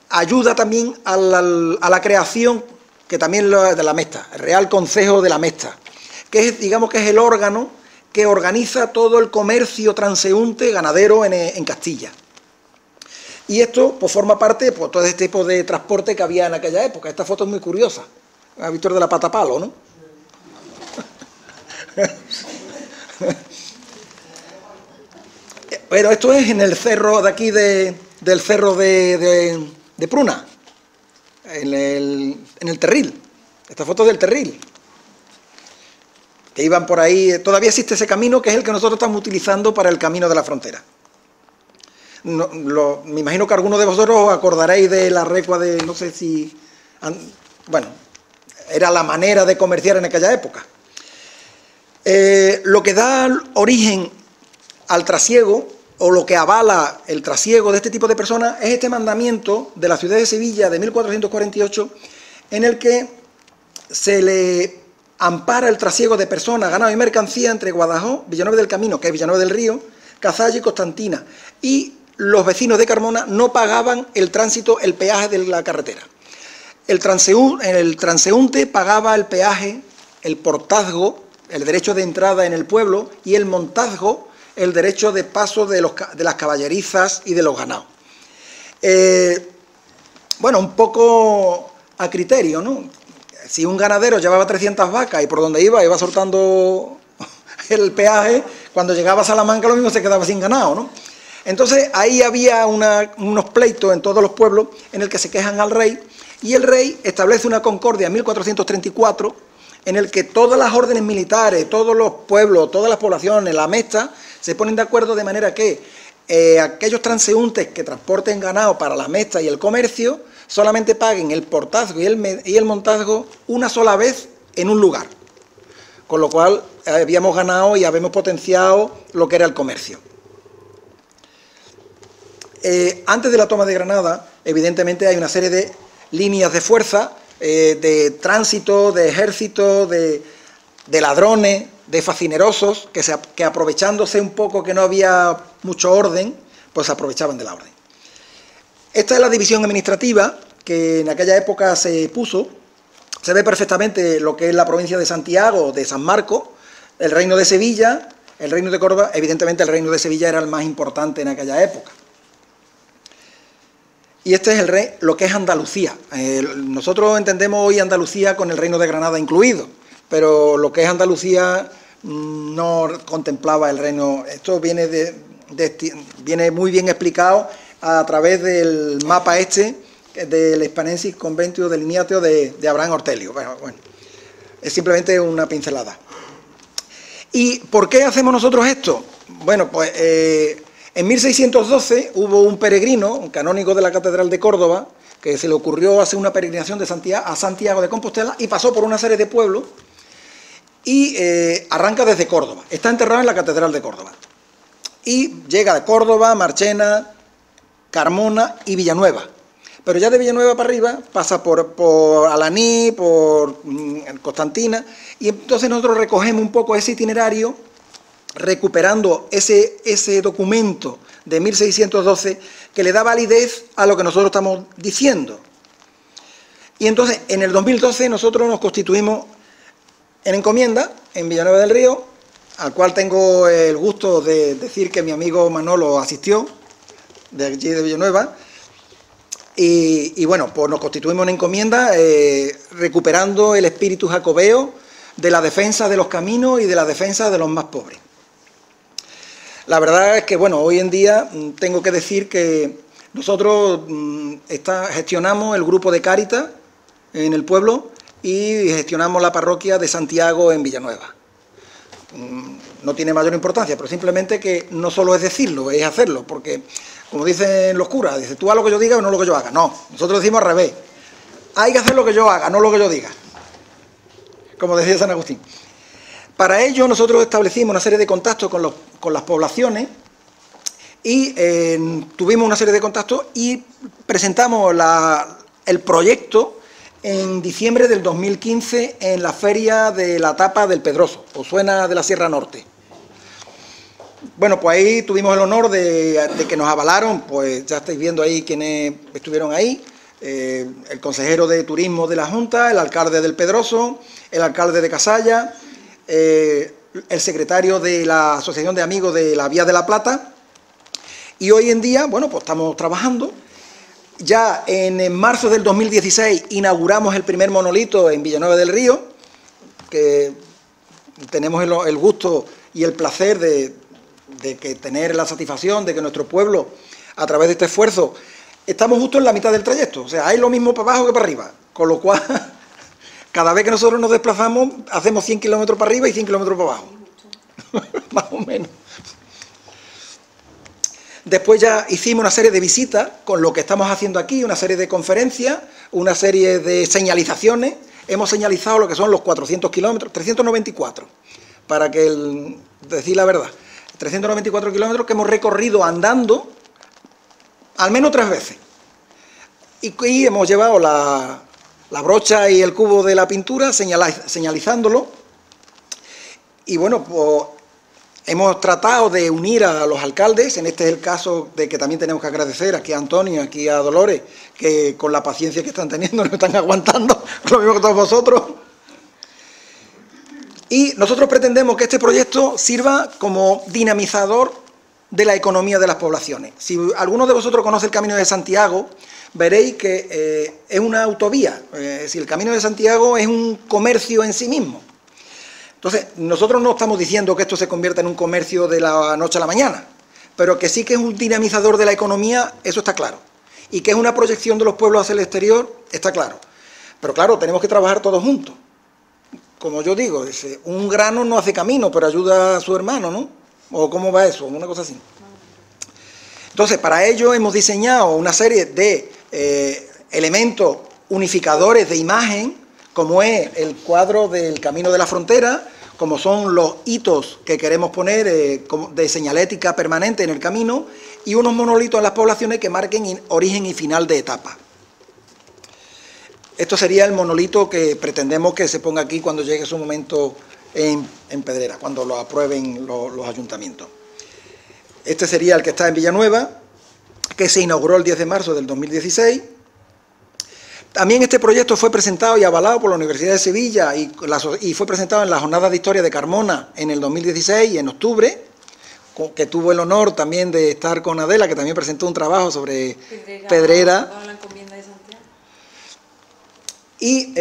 ayuda también a la creación, que también de la Mesta, el Real Concejo de la Mesta, que es, digamos que es el órgano que organiza todo el comercio transeúnte ganadero en Castilla. Y esto pues forma parte de todo este tipo de transporte que había en aquella época. Esta foto es muy curiosa. A Víctor de la Patapalo, ¿no? Pero esto es en el cerro de aquí, del cerro de Pruna, en el Terril. Esta foto es del Terril. Que iban por ahí, todavía existe ese camino que es el que nosotros estamos utilizando para el camino de la frontera. Me imagino que algunos de vosotros os acordaréis de la recua de, no sé si... Bueno, era la manera de comerciar en aquella época. Lo que da origen al trasiego, o lo que avala el trasiego de este tipo de personas, es este mandamiento de la ciudad de Sevilla de 1448, en el que se le ampara el trasiego de personas, ganado y mercancía entre Guadajo, Villanueva del Camino, que es Villanueva del Río, Cazalla y Constantina, y los vecinos de Carmona no pagaban el tránsito, el peaje de la carretera. El transeúnte pagaba el peaje, el portazgo, el derecho de entrada en el pueblo, y el montazgo, el derecho de paso de las caballerizas y de los ganados. Bueno, un poco a criterio, ¿no? Si un ganadero llevaba 300 vacas y por donde iba soltando el peaje, cuando llegaba a Salamanca lo mismo se quedaba sin ganado, ¿no? Entonces ahí había unos pleitos en todos los pueblos en el que se quejan al rey, y el rey establece una concordia en 1434 en el que todas las órdenes militares, todos los pueblos, todas las poblaciones, la Mesta, se ponen de acuerdo de manera que aquellos transeúntes que transporten ganado para la Mesta y el comercio solamente paguen el portazgo y el montazgo una sola vez en un lugar. Con lo cual habíamos ganado y habíamos potenciado lo que era el comercio. Antes de la toma de Granada, evidentemente hay una serie de líneas de fuerza, de tránsito, de ejército, de ladrones, de facinerosos, que aprovechándose un poco que no había mucho orden, pues se aprovechaban de la orden. Esta es la división administrativa que en aquella época se puso. Se ve perfectamente lo que es la provincia de Santiago, de San Marcos, el reino de Sevilla, el reino de Córdoba. Evidentemente el reino de Sevilla era el más importante en aquella época. Y este es lo que es Andalucía. Nosotros entendemos hoy Andalucía con el reino de Granada incluido, pero lo que es Andalucía no contemplaba el reino. Esto viene muy bien explicado a través del mapa del Hispanensis Conventio Delineatio de Abraham Ortelio. Bueno, es simplemente una pincelada. ¿Y por qué hacemos nosotros esto? Bueno, pues en 1612 hubo un peregrino, un canónigo de la Catedral de Córdoba, que se le ocurrió hacer una peregrinación a Santiago de Compostela y pasó por una serie de pueblos y arranca desde Córdoba. Está enterrado en la Catedral de Córdoba. Y llega de Córdoba, Marchena, Carmona y Villanueva. Pero ya de Villanueva para arriba pasa por Alaní, por Constantina, y entonces nosotros recogemos un poco ese itinerario, recuperando ese documento de 1612 que le da validez a lo que nosotros estamos diciendo. Y entonces, en el 2012, nosotros nos constituimos en encomienda, en Villanueva del Río, al cual tengo el gusto de decir que mi amigo Manolo asistió, de allí de Villanueva, y bueno, pues nos constituimos en encomienda, recuperando el espíritu jacobeo de la defensa de los caminos y de la defensa de los más pobres. La verdad es que, bueno, hoy en día tengo que decir que nosotros gestionamos el grupo de Cáritas en el pueblo y gestionamos la parroquia de Santiago en Villanueva. No tiene mayor importancia, pero simplemente que no solo es decirlo, es hacerlo, porque, como dicen los curas, dice, tú haz lo que yo diga o no lo que yo haga. No, nosotros decimos al revés. Hay que hacer lo que yo haga, no lo que yo diga, como decía San Agustín. Para ello nosotros establecimos una serie de contactos con las poblaciones y tuvimos una serie de contactos y presentamos el proyecto en diciembre del 2015 en la feria de la tapa del Pedroso, ¿os suena, de la Sierra Norte? Bueno, pues ahí tuvimos el honor de que nos avalaron, pues ya estáis viendo ahí quienes estuvieron ahí, el consejero de turismo de la Junta, el alcalde del Pedroso, el alcalde de Casalla, el secretario de la Asociación de Amigos de la Vía de la Plata, y hoy en día, bueno, pues estamos trabajando. Ya en marzo del 2016 inauguramos el primer monolito en Villanueva del Río, que tenemos el gusto y el placer de tener la satisfacción de que nuestro pueblo, a través de este esfuerzo, estamos justo en la mitad del trayecto. O sea, hay lo mismo para abajo que para arriba, con lo cual, cada vez que nosotros nos desplazamos, hacemos 100 kilómetros para arriba y 100 kilómetros para abajo, más o menos. Después ya hicimos una serie de visitas con lo que estamos haciendo aquí, una serie de conferencias, una serie de señalizaciones. Hemos señalizado lo que son los 400 kilómetros, 394, para decir la verdad. 394 kilómetros que hemos recorrido andando al menos 3 veces. Y hemos llevado la brocha y el cubo de la pintura señalizándolo. Y bueno, pues hemos tratado de unir a los alcaldes. En este es el caso de que también tenemos que agradecer aquí a Antonio, aquí a Dolores, que con la paciencia que están teniendo nos están aguantando, lo mismo que todos vosotros. Y nosotros pretendemos que este proyecto sirva como dinamizador de la economía de las poblaciones. Si alguno de vosotros conoce el Camino de Santiago, veréis que es una autovía. Si el Camino de Santiago es un comercio en sí mismo. Entonces, nosotros no estamos diciendo que esto se convierta en un comercio de la noche a la mañana, pero que sí que es un dinamizador de la economía, eso está claro. Y que es una proyección de los pueblos hacia el exterior, está claro. Pero claro, tenemos que trabajar todos juntos. Como yo digo, un grano no hace camino, pero ayuda a su hermano, ¿no? ¿O cómo va eso? Una cosa así. Entonces, para ello hemos diseñado una serie de elementos unificadores de imagen, como es el cuadro del Camino de la Frontera, como son los hitos que queremos poner de señalética permanente en el camino, y unos monolitos en las poblaciones que marquen origen y final de etapa. Esto sería el monolito que pretendemos que se ponga aquí cuando llegue su momento en Pedrera, cuando lo aprueben los ayuntamientos. Este sería el que está en Villanueva, que se inauguró el 10 de marzo del 2016. También este proyecto fue presentado y avalado por la Universidad de Sevilla y fue presentado en la Jornada de Historia de Carmona en el 2016 y en octubre, que tuvo el honor también de estar con Adela, que también presentó un trabajo sobre Pedrera. Y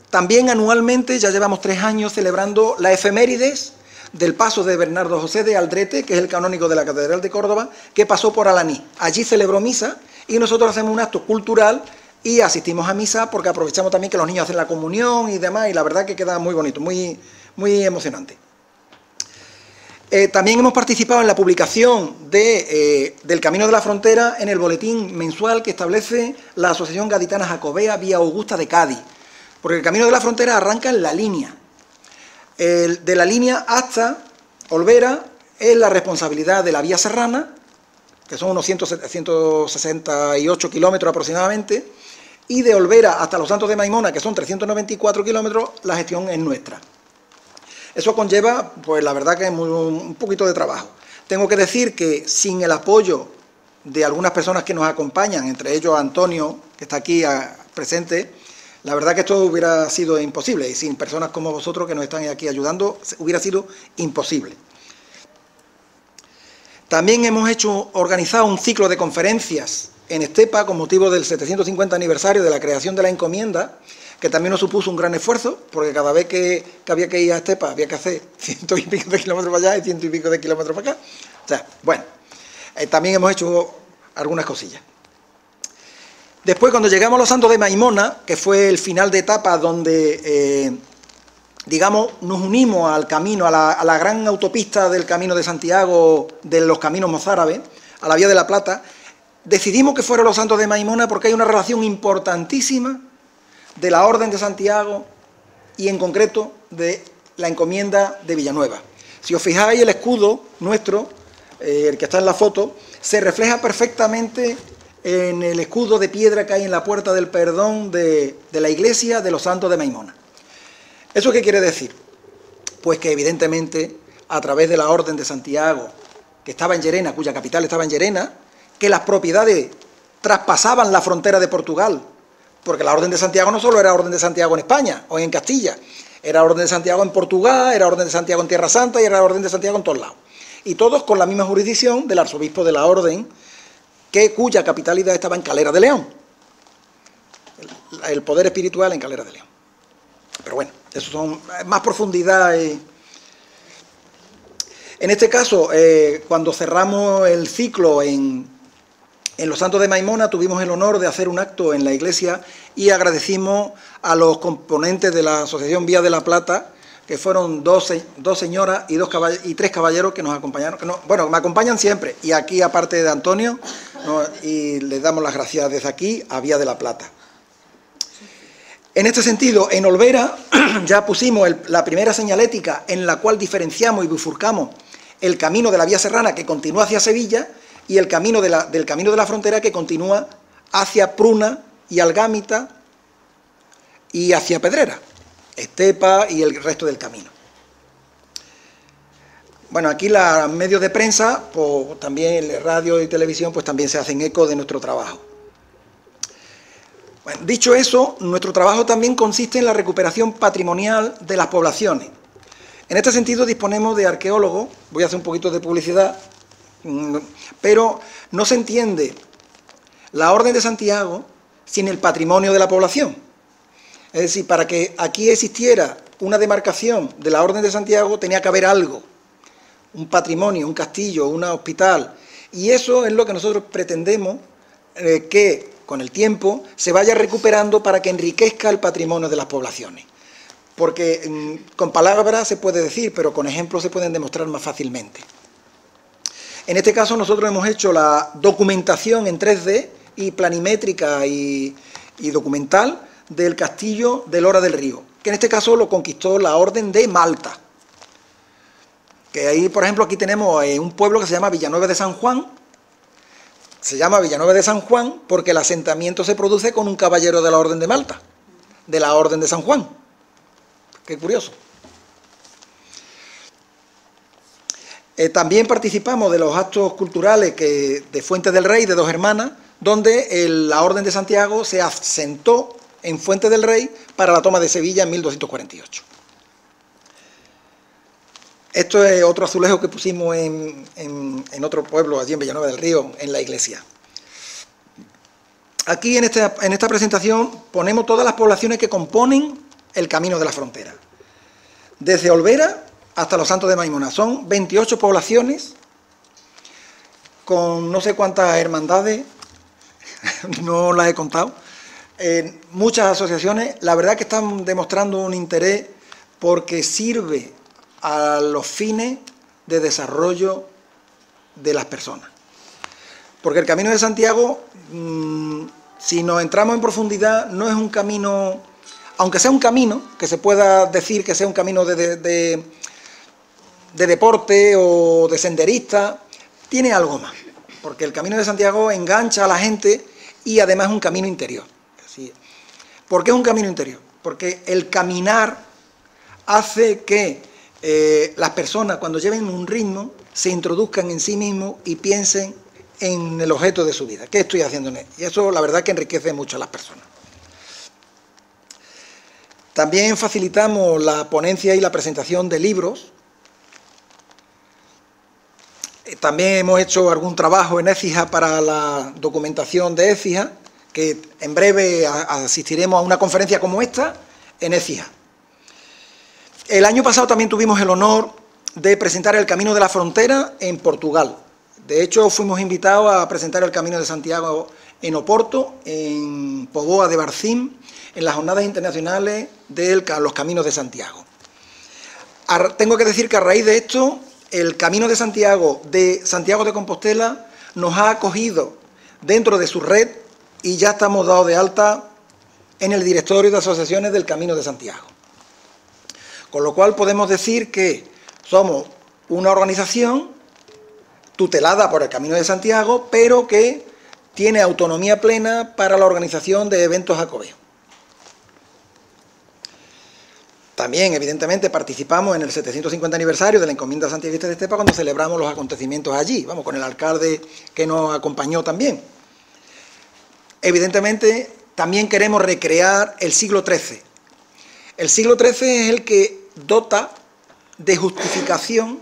también anualmente, ya llevamos 3 años celebrando la efemérides del paso de Bernardo José de Aldrete, que es el canónigo de la Catedral de Córdoba, que pasó por Alaní. Allí celebró misa y nosotros hacemos un acto cultural y asistimos a misa porque aprovechamos también que los niños hacen la comunión y demás, y la verdad que queda muy bonito, muy emocionante. También hemos participado en la publicación del Camino de la Frontera en el boletín mensual que establece la Asociación Gaditana Jacobea Vía Augusta de Cádiz, porque el Camino de la Frontera arranca en la línea. De la línea hasta Olvera es la responsabilidad de la Vía Serrana, que son unos 168 kilómetros aproximadamente, y de Olvera hasta Los Santos de Maimona, que son 394 kilómetros, la gestión es nuestra. Eso conlleva, pues la verdad que es un poquito de trabajo. Tengo que decir que sin el apoyo de algunas personas que nos acompañan, entre ellos Antonio, que está aquí presentes, la verdad que esto hubiera sido imposible, y sin personas como vosotros que nos están aquí ayudando, hubiera sido imposible. También hemos organizado un ciclo de conferencias en Estepa con motivo del 750 aniversario de la creación de la encomienda, que también nos supuso un gran esfuerzo, porque cada vez que había que ir a Estepa había que hacer 100 y pico de kilómetros para allá y 100 y pico de kilómetros para acá. O sea, bueno, también hemos hecho algunas cosillas. Después, cuando llegamos a los Santos de Maimona, que fue el final de etapa donde, digamos, nos unimos al camino, a la gran autopista del Camino de Santiago, de los caminos mozárabes, a la Vía de la Plata, decidimos que fueran los Santos de Maimona porque hay una relación importantísima de la Orden de Santiago y en concreto de la encomienda de Villanueva. Si os fijáis, el escudo nuestro, el que está en la foto, se refleja perfectamente en el escudo de piedra que hay en la Puerta del Perdón de la iglesia de los Santos de Maimona. ¿Eso qué quiere decir? Pues que evidentemente a través de la Orden de Santiago, que estaba en Llerena, cuya capital estaba en Llerena, que las propiedades traspasaban la frontera de Portugal, porque la Orden de Santiago no solo era Orden de Santiago en España o en Castilla, era Orden de Santiago en Portugal, era Orden de Santiago en Tierra Santa y era Orden de Santiago en todos lados. Y todos con la misma jurisdicción del arzobispo de la Orden, cuya capitalidad estaba en Calera de León. El poder espiritual en Calera de León. Pero bueno, eso son más profundidad. En este caso, cuando cerramos el ciclo en los Santos de Maimona, tuvimos el honor de hacer un acto en la iglesia y agradecimos a los componentes de la Asociación Vía de la Plata, que fueron dos señoras y tres caballeros que nos acompañaron. Bueno, me acompañan siempre, y aquí aparte de Antonio, y les damos las gracias desde aquí a Vía de la Plata. En este sentido, en Olvera ya pusimos la primera señalética en la cual diferenciamos y bifurcamos el camino de la Vía Serrana que continúa hacia Sevilla y el camino del Camino de la Frontera que continúa hacia Pruna y Algámita y hacia Pedrera, Estepa y el resto del camino. Bueno, aquí los medios de prensa, pues, también radio y televisión, pues también se hacen eco de nuestro trabajo. Bueno, dicho eso, nuestro trabajo también consiste en la recuperación patrimonial de las poblaciones. En este sentido disponemos de arqueólogos, voy a hacer un poquito de publicidad, pero no se entiende la Orden de Santiago sin el patrimonio de la población. Es decir, para que aquí existiera una demarcación de la Orden de Santiago tenía que haber algo, un patrimonio, un castillo, un hospital, y eso es lo que nosotros pretendemos que con el tiempo se vaya recuperando para que enriquezca el patrimonio de las poblaciones. Porque con palabras se puede decir, pero con ejemplos se pueden demostrar más fácilmente. En este caso nosotros hemos hecho la documentación en 3D y planimétrica y documental del castillo de Lora del Río, que en este caso lo conquistó la Orden de Malta. Que ahí, por ejemplo, aquí tenemos un pueblo que se llama Villanueva de San Juan. Se llama Villanueva de San Juan porque el asentamiento se produce con un caballero de la Orden de Malta, de la Orden de San Juan. Qué curioso. También participamos de los actos culturales de Fuente del Rey, de Dos Hermanas, donde la Orden de Santiago se asentó en Fuente del Rey para la toma de Sevilla en 1248. Esto es otro azulejo que pusimos en otro pueblo, allí en Villanueva del Río, en la iglesia. Aquí en esta presentación ponemos todas las poblaciones que componen el Camino de la Frontera. Desde Olvera hasta los Santos de Maimona. Son 28 poblaciones con no sé cuántas hermandades, no las he contado, muchas asociaciones. La verdad que están demostrando un interés porque sirve a los fines de desarrollo de las personas. Porque el Camino de Santiago, si nos entramos en profundidad, no es un camino, aunque sea un camino, que se pueda decir que sea un camino de deporte o de senderista, tiene algo más. Porque el Camino de Santiago engancha a la gente y además es un camino interior. ¿Por qué es un camino interior? Porque el caminar hace que las personas, cuando lleven un ritmo, se introduzcan en sí mismos y piensen en el objeto de su vida. ¿Qué estoy haciendo en él? Y eso, la verdad, que enriquece mucho a las personas. También facilitamos la ponencia y la presentación de libros. También hemos hecho algún trabajo en Écija para la documentación de Écija, que en breve asistiremos a una conferencia como esta en Écija. El año pasado también tuvimos el honor de presentar el Camino de la Frontera en Portugal. De hecho, fuimos invitados a presentar el Camino de Santiago en Oporto, en Póvoa de Varzim, en las Jornadas Internacionales de los Caminos de Santiago. Tengo que decir que a raíz de esto, el Camino de Santiago de Compostela nos ha acogido dentro de su red y ya estamos dados de alta en el directorio de asociaciones del Camino de Santiago. Con lo cual podemos decir que somos una organización tutelada por el Camino de Santiago, pero que tiene autonomía plena para la organización de eventos jacobeos. También, evidentemente, participamos en el 750 aniversario de la encomienda santiaguista de Estepa cuando celebramos los acontecimientos allí, vamos, con el alcalde que nos acompañó también. Evidentemente, también queremos recrear el siglo XIII. El siglo XIII es el que dota de justificación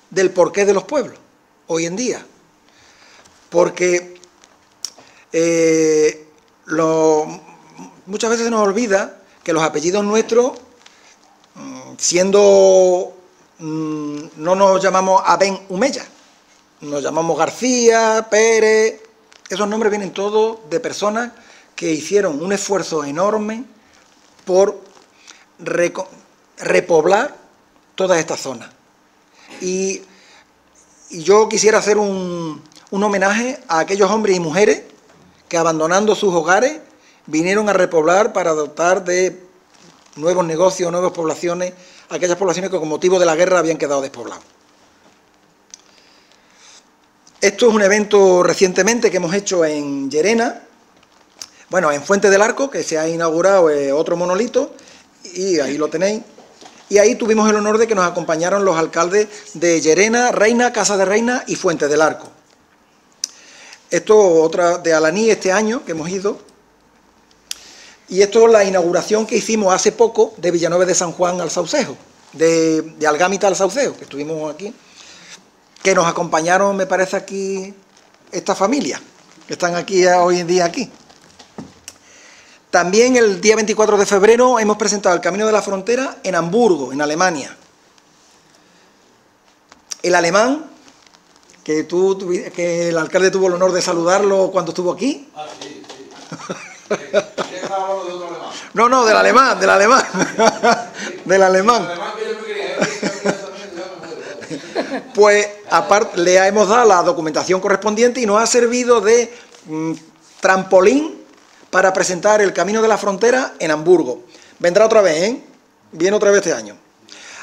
del porqué de los pueblos, hoy en día. Porque muchas veces se nos olvida que los apellidos nuestros, no nos llamamos Aben Humeya, nos llamamos García, Pérez, esos nombres vienen todos de personas que hicieron un esfuerzo enorme por repoblar todas estas zonas. Y yo quisiera hacer un homenaje a aquellos hombres y mujeres que, abandonando sus hogares, vinieron a repoblar para dotar de nuevos negocios, nuevas poblaciones, aquellas poblaciones que con motivo de la guerra habían quedado despobladas. Esto es un evento recientemente que hemos hecho en Llerena, bueno, en Fuente del Arco, que se ha inaugurado otro monolito, y ahí lo tenéis. Y ahí tuvimos el honor de que nos acompañaron los alcaldes de Llerena, Reina, Casa de Reina y Fuente del Arco. Esto otra de Alaní este año que hemos ido. Y esto es la inauguración que hicimos hace poco de Villanueva de San Juan al Saucejo, de Algámita al Saucejo, que estuvimos aquí, que nos acompañaron, me parece, aquí esta familia, que están aquí hoy en día aquí. También el día 24 de febrero hemos presentado el Camino de la Frontera en Hamburgo, en Alemania. El alemán, que el alcalde tuvo el honor de saludarlo cuando estuvo aquí. Ah, sí, sí. No, del alemán. Del alemán. Pues aparte le hemos dado la documentación correspondiente y nos ha servido de trampolín para presentar el Camino de la Frontera en Hamburgo. Vendrá otra vez, ¿eh? Viene otra vez este año.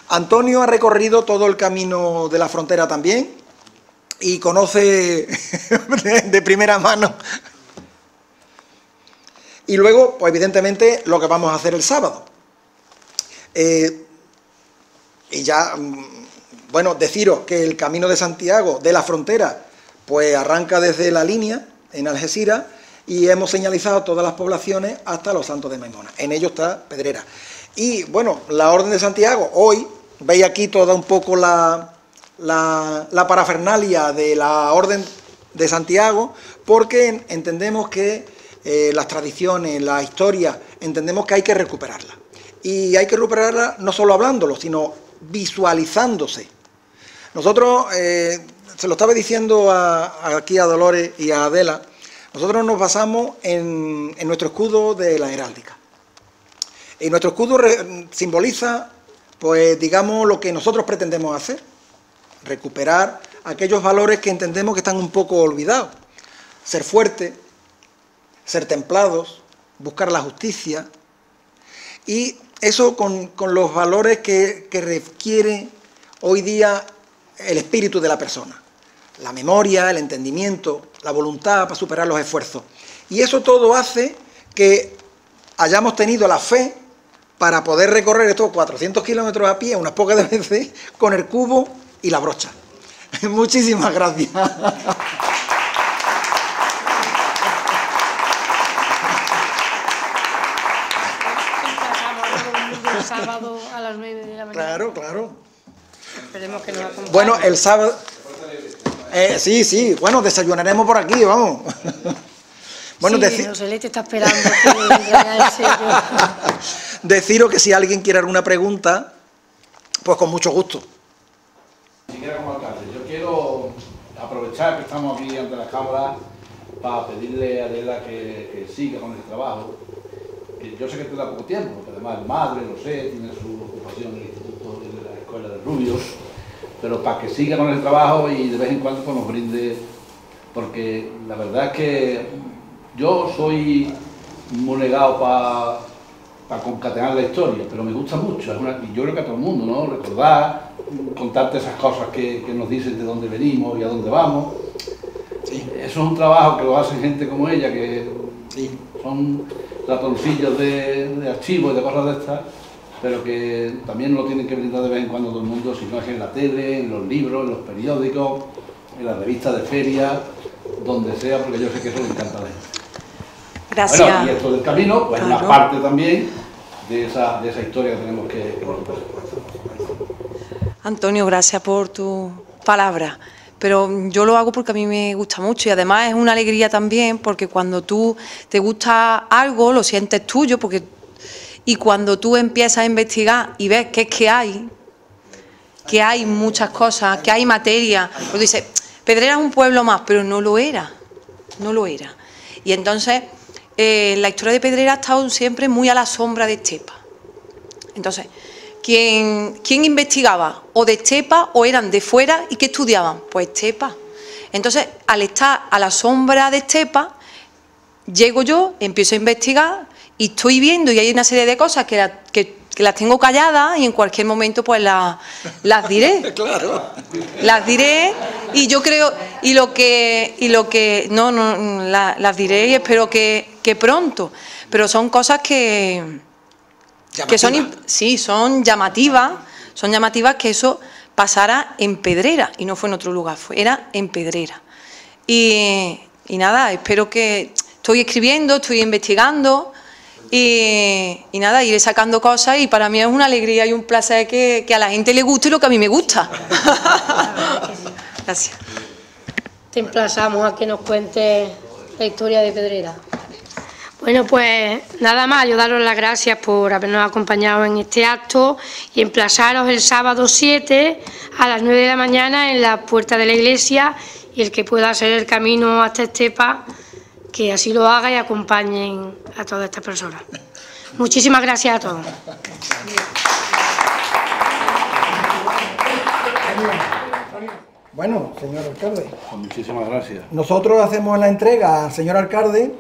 Antonio ha recorrido todo el Camino de la Frontera también y conoce de primera mano. Y luego, pues evidentemente, lo que vamos a hacer el sábado. Y ya, bueno, deciros que el Camino de Santiago de la Frontera, pues arranca desde la línea, en Algeciras, y hemos señalizado todas las poblaciones hasta los Santos de Maimona. En ello está Pedrera. Y, bueno, la Orden de Santiago, hoy, veis aquí toda un poco la parafernalia de la Orden de Santiago, porque entendemos que las tradiciones, la historia, entendemos que hay que recuperarla. Y hay que recuperarla no solo hablándolo, sino visualizándose. Nosotros, se lo estaba diciendo aquí a Dolores y a Adela, nosotros nos basamos en nuestro escudo de la heráldica. Y nuestro escudo simboliza, pues digamos, lo que nosotros pretendemos hacer. Recuperar aquellos valores que entendemos que están un poco olvidados. Ser fuerte, ser templados, buscar la justicia, y eso con los valores que requiere hoy día el espíritu de la persona. La memoria, el entendimiento, la voluntad para superar los esfuerzos. Y eso todo hace que hayamos tenido la fe para poder recorrer estos 400 kilómetros a pie unas pocas veces con el cubo y la brocha. Muchísimas gracias. Claro, claro. Esperemos que nos acompañe. Bueno, el sábado... sí, bueno, desayunaremos por aquí, vamos. Bueno, sí, Joselete está esperando que traiga el sello. Deciros que si alguien quiere alguna pregunta, pues con mucho gusto. Ni siquiera como alcalde, yo quiero aprovechar que estamos aquí ante la Cámara para pedirle a Adela que siga con ese trabajo. Yo sé que tendrá poco tiempo, porque además es madre, lo sé, tiene su ocupación en el instituto, en la escuela de Rubio, pero para que siga con el trabajo y de vez en cuando pues, nos brinde, porque la verdad es que yo soy muy negado para concatenar la historia, pero me gusta mucho, y yo creo que a todo el mundo, ¿no? Recordar, contarte esas cosas que nos dicen de dónde venimos y a dónde vamos. Sí. Eso es un trabajo que lo hace gente como ella, que sí, son ratoncillos de archivos y de cosas de estas, pero que también lo tienen que brindar de vez en cuando todo el mundo, si no es en la tele, en los libros, en los periódicos, en las revistas de feria, donde sea, porque yo sé que eso le encanta a la gente. Gracias. Bueno, y esto del camino, pues claro, una parte también de esa historia que tenemos que recuperar. Antonio, gracias por tu palabra, pero yo lo hago porque a mí me gusta mucho y además es una alegría también porque cuando tú te gusta algo, lo sientes tuyo, y cuando tú empiezas a investigar y ves que es que hay muchas cosas, que hay materia, pues dices, Pedrera es un pueblo más, pero no lo era, no lo era. Y entonces la historia de Pedrera ha estado siempre muy a la sombra de Estepa. Entonces, ¿quién investigaba? O de Estepa o eran de fuera y ¿qué estudiaban? Pues Estepa. Entonces, al estar a la sombra de Estepa, llego yo, empiezo a investigar y estoy viendo y hay una serie de cosas que las tengo calladas y en cualquier momento pues las diré. Claro. Las diré y yo creo, las diré y espero que pronto, pero son cosas que son llamativas que eso pasara en Pedrera y no fue en otro lugar, era en Pedrera. Y nada, espero que estoy escribiendo, estoy investigando y nada, iré sacando cosas y para mí es una alegría y un placer que a la gente le guste lo que a mí me gusta. Gracias. Te emplazamos a que nos cuentes la historia de Pedrera. Bueno, pues nada más, yo daros las gracias por habernos acompañado en este acto y emplazaros el sábado 7 a las 9 de la mañana en la puerta de la iglesia y el que pueda hacer el camino hasta Estepa, que así lo haga y acompañen a todas estas personas. Muchísimas gracias a todos. Bueno, señor alcalde. Muchísimas gracias. Nosotros hacemos la entrega al señor alcalde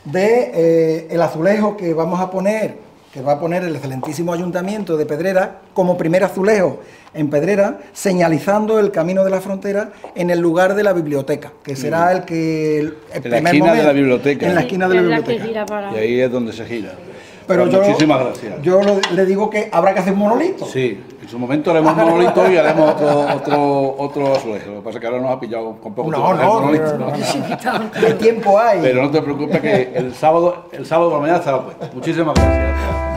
de el azulejo que vamos a poner, que va a poner el excelentísimo Ayuntamiento de Pedrera como primer azulejo en Pedrera, señalizando el camino de la frontera en el lugar de la biblioteca, que será el la esquina de la biblioteca. En la esquina de la biblioteca. Y ahí es donde se gira. Pero muchísimas gracias. Yo le digo que habrá que hacer un monolito. Sí, en su momento haremos monolito y haremos otro azulejo. Lo que pasa es que ahora nos ha pillado con poco tiempo. No. ¿Qué tiempo hay? Pero no te preocupes que el sábado por la mañana estará puesto. Muchísimas gracias.